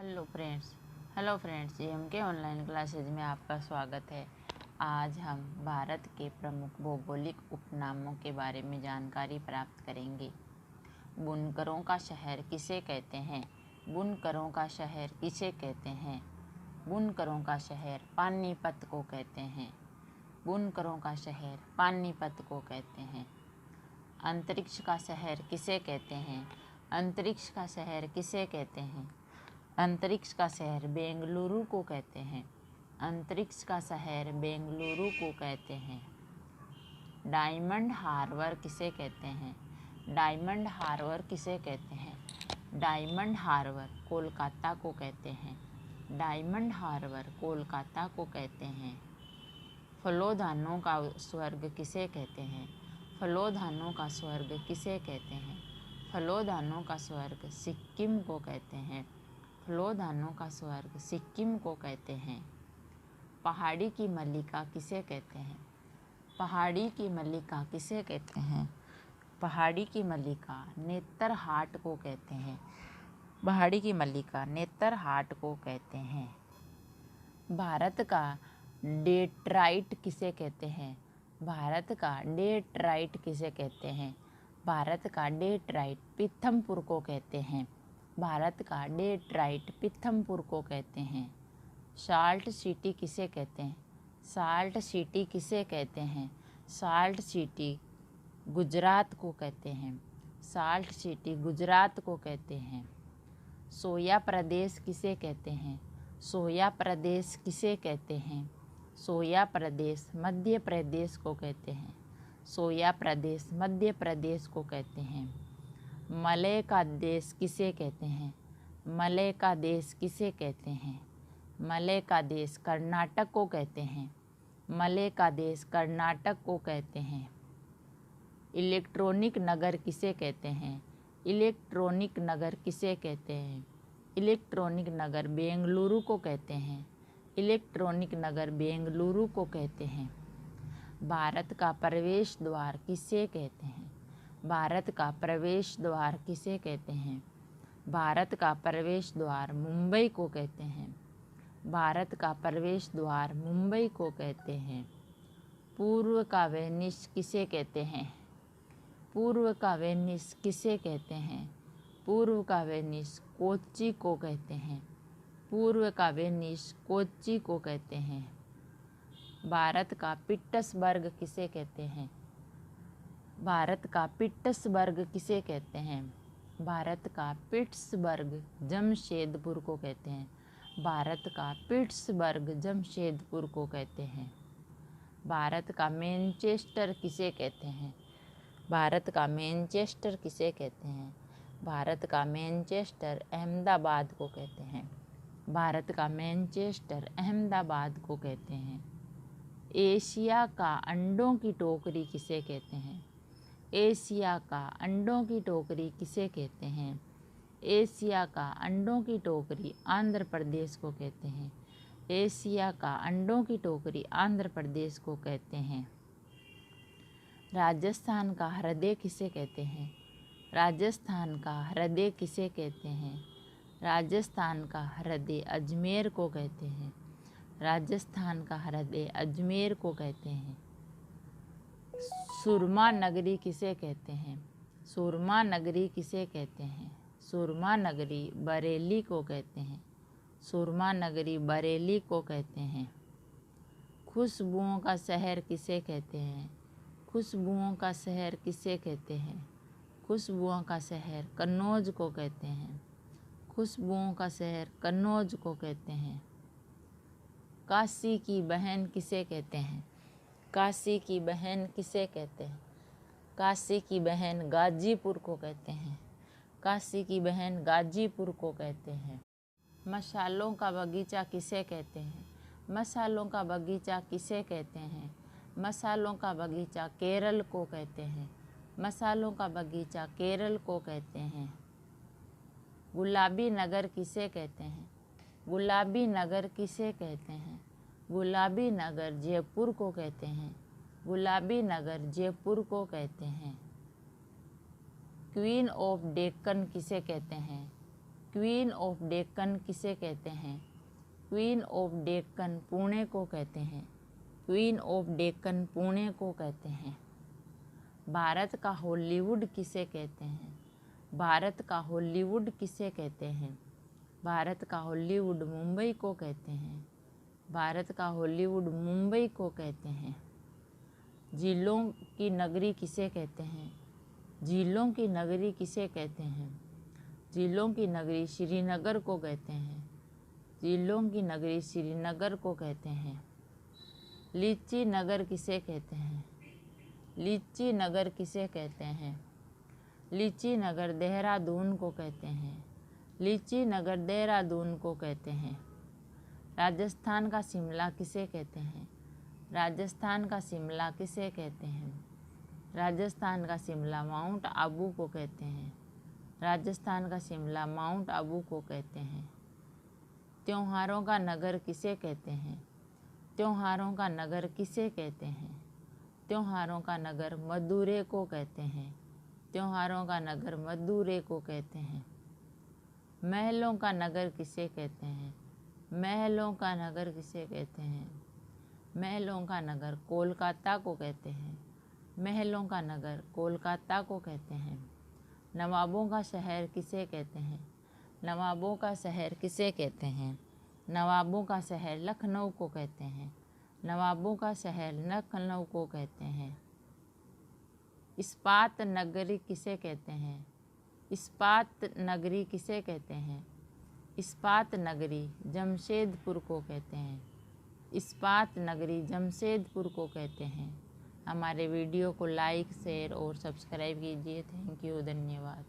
Hello friends, के online classes में आपका स्वागत है। आज हम भारत के प्रमुख भौगोलिक उपनामों के बारे में जानकारी प्राप्त करेंगे। बुनकरों का शहर किसे कहते हैं? बुनकरों का शहर किसे कहते हैं? बुनकरों का शहर पानीपत को कहते हैं। बुनकरों का शहर पानीपत को कहते हैं। अंतरिक्ष का शहर किसे कहते हैं? अंतरिक्ष का शहर किसे कहते हैं? अंतरिक्ष का शहर बेंगलुरु को कहते हैं। अंतरिक्ष का शहर बेंगलुरु को कहते हैं। डायमंड हार्बर किसे कहते हैं? डायमंड हार्बर किसे कहते हैं? डायमंड हार्बर कोलकाता को कहते हैं। डायमंड हार्बर कोलकाता को कहते हैं। फलोधानों का स्वर्ग किसे कहते हैं? फलोधानों का स्वर्ग किसे कहते हैं? फलोधानों का स्वर्ग सिक्किम को कहते हैं। फलोधानों का स्वर्ग सिक्किम को कहते हैं। पहाड़ी की मल्लिका किसे कहते हैं? पहाड़ी की मल्लिका किसे कहते हैं? पहाड़ी की मल्लिका नेतरहाट को कहते हैं। पहाड़ी की मल्लिका नेतरहाट को कहते हैं। भारत का डेट्राइट किसे कहते हैं? भारत का डेट्राइट किसे कहते हैं? भारत का डेट्राइट पीथमपुर को कहते हैं। भारत का डेट्राइट पीथमपुर को कहते हैं। साल्ट सिटी किसे कहते हैं? साल्ट सिटी किसे कहते हैं? साल्ट सिटी गुजरात को कहते हैं। साल्ट सिटी गुजरात को कहते हैं। सोया प्रदेश किसे कहते हैं? सोया प्रदेश किसे कहते हैं? सोया प्रदेश मध्य प्रदेश को कहते हैं। सोया प्रदेश मध्य प्रदेश को कहते हैं। मलय का देश किसे कहते हैं? मलय का देश किसे कहते हैं? मलय का देश कर्नाटक को कहते हैं। मलय का देश कर्नाटक को कहते हैं। इलेक्ट्रॉनिक नगर किसे कहते हैं? इलेक्ट्रॉनिक नगर किसे कहते हैं? इलेक्ट्रॉनिक नगर बेंगलुरु को कहते हैं। इलेक्ट्रॉनिक नगर बेंगलुरु को कहते हैं। भारत का प्रवेश द्वार किसे कहते हैं? भारत का प्रवेश द्वार किसे कहते हैं? भारत का प्रवेश द्वार मुंबई को कहते हैं। भारत का प्रवेश द्वार मुंबई को कहते हैं। पूर्व का वेनिस किसे कहते हैं? पूर्व का वेनिस किसे कहते हैं? पूर्व का वेनिस कोच्चि को कहते हैं। पूर्व का वेनिस कोच्चि को कहते हैं। भारत का पिट्सबर्ग किसे कहते हैं? भारत का पिट्सबर्ग किसे कहते हैं? भारत का पिट्सबर्ग जमशेदपुर को कहते हैं। भारत का पिट्सबर्ग जमशेदपुर को कहते हैं। भारत का मैनचेस्टर किसे कहते हैं? भारत का मैनचेस्टर किसे कहते हैं? भारत का मैनचेस्टर अहमदाबाद को कहते हैं। भारत का मैनचेस्टर अहमदाबाद को कहते हैं। एशिया का अंडों की टोकरी किसे कहते हैं? एशिया का अंडों की टोकरी किसे कहते हैं? एशिया का अंडों की टोकरी आंध्र प्रदेश को कहते हैं। एशिया का अंडों की टोकरी आंध्र प्रदेश को कहते हैं। राजस्थान का हृदय किसे कहते हैं? राजस्थान का हृदय किसे कहते हैं? राजस्थान का हृदय अजमेर को कहते हैं। राजस्थान का हृदय अजमेर को कहते हैं। सुरमा नगरी किसे कहते हैं? सुरमा नगरी किसे कहते हैं? सुरमा नगरी बरेली को कहते हैं। सुरमा नगरी बरेली को कहते हैं। खुशबुओं का शहर किसे कहते हैं? खुशबुओं का शहर किसे कहते हैं? खुशबुओं का शहर कन्नौज को कहते हैं। खुशबुओं का शहर कन्नौज को कहते हैं। काशी की बहन किसे कहते हैं? काशी की बहन किसे कहते हैं? काशी की बहन गाजीपुर को कहते हैं। काशी की बहन गाजीपुर को कहते हैं। मसालों का बगीचा किसे कहते हैं? मसालों का बगीचा किसे कहते हैं? मसालों का बगीचा केरल को कहते हैं। मसालों का बगीचा केरल को कहते हैं। गुलाबी नगर किसे कहते हैं? गुलाबी नगर किसे कहते हैं? गुलाबी नगर जयपुर को कहते हैं। गुलाबी नगर जयपुर को कहते हैं। क्वीन ऑफ डेक्कन किसे कहते हैं? क्वीन ऑफ डेक्कन किसे कहते हैं? क्वीन ऑफ डेक्कन पुणे को कहते हैं। क्वीन ऑफ डेक्कन पुणे को कहते हैं। भारत का हॉलीवुड किसे कहते हैं? भारत का हॉलीवुड किसे कहते हैं? भारत का हॉलीवुड मुंबई को कहते हैं। भारत का हॉलीवुड मुंबई को कहते हैं। झीलों की नगरी किसे कहते हैं? झीलों की नगरी किसे कहते हैं? झीलों की नगरी श्रीनगर को कहते हैं। झीलों की नगरी श्रीनगर को कहते हैं। लीची नगर किसे कहते हैं? लीची नगर किसे कहते हैं? लीची नगर देहरादून को कहते हैं। लीची नगर देहरादून को कहते हैं। राजस्थान का शिमला किसे कहते हैं? राजस्थान का शिमला किसे कहते हैं? राजस्थान का शिमला माउंट आबू को कहते हैं। राजस्थान का शिमला माउंट आबू को कहते हैं। त्योहारों का नगर किसे कहते हैं? त्योहारों का नगर किसे कहते हैं? त्योहारों का नगर मदुरै को कहते हैं। त्योहारों का नगर मदुरै को कहते हैं। महलों का नगर किसे कहते हैं? महलों का नगर किसे कहते हैं? महलों का नगर कोलकाता को कहते हैं। महलों का नगर कोलकाता को कहते हैं। नवाबों का शहर किसे कहते हैं? नवाबों का शहर किसे कहते हैं? नवाबों का शहर लखनऊ को कहते हैं। नवाबों का शहर लखनऊ को कहते हैं। इस्पात नगरी किसे कहते हैं? इस्पात नगरी किसे कहते हैं? इस्पात नगरी जमशेदपुर को कहते हैं। इस्पात नगरी जमशेदपुर को कहते हैं। हमारे वीडियो को लाइक, शेयर और सब्सक्राइब कीजिए। थैंक यू, धन्यवाद।